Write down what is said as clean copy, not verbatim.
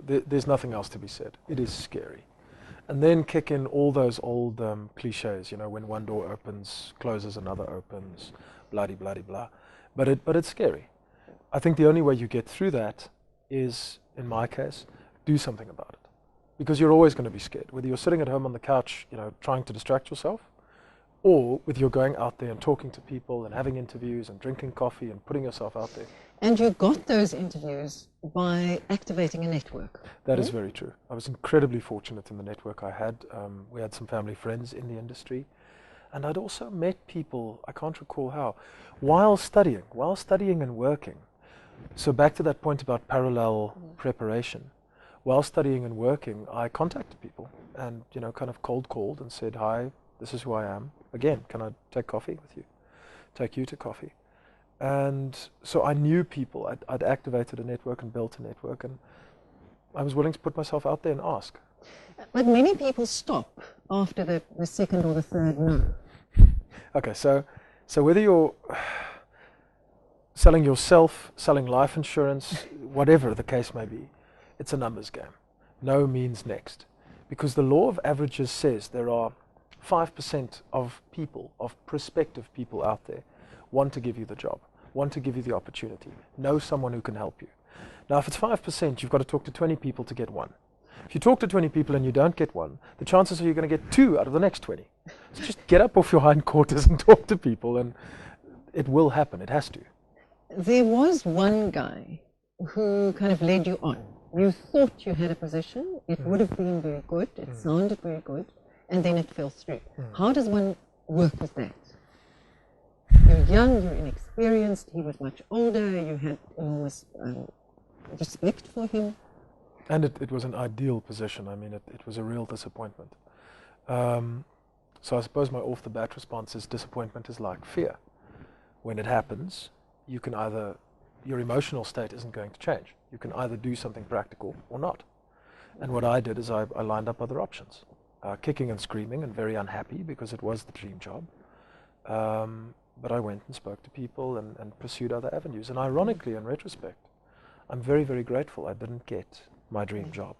there's nothing else to be said. It is scary. And then kick in all those old cliches, you know, when one door opens, closes, another opens, bloody, bloody, blah. But it's scary. I think the only way you get through that is, in my case, do something about it. Because you're always going to be scared, whether you're sitting at home on the couch, you know, trying to distract yourself, or whether you're going out there and talking to people and having interviews and drinking coffee and putting yourself out there. And you got those interviews by activating a network. That is very true. I was incredibly fortunate in the network I had. We had some family friends in the industry. And I'd also met people, I can't recall how, while studying and working. So back to that point about parallel preparation. While studying and working, I contacted people and, you know, kind of cold called and said, hi, this is who I am. Again, can I take coffee with you? Take you to coffee. And so I knew people. I'd activated a network and built a network, and I was willing to put myself out there and ask. But many people stop after the second or the third no. Okay, so whether you're selling yourself, selling life insurance, whatever the case may be, it's a numbers game. No means next. Because the law of averages says there are 5% of people, of prospective people out there, want to give you the job, want to give you the opportunity, know someone who can help you. Now, if it's 5%, you've got to talk to 20 people to get one. If you talk to 20 people and you don't get one, the chances are you're going to get 2 out of the next 20. So just get up off your hindquarters and talk to people, and it will happen. It has to. There was one guy who kind of led you on. You thought you had a position, it would have been very good, it sounded very good, and then it fell through. How does one work with that? You're young, you're inexperienced, he was much older, you had enormous respect for him. And it was an ideal position. I mean, it was a real disappointment. So I suppose my off-the-bat response is disappointment is like fear. When it happens, you can either, your emotional state isn't going to change. You can either do something practical or not. And what I did is I lined up other options. Kicking and screaming and very unhappy because it was the dream job. But I went and spoke to people and pursued other avenues. And ironically, in retrospect, I'm very, very grateful I didn't get my dream job.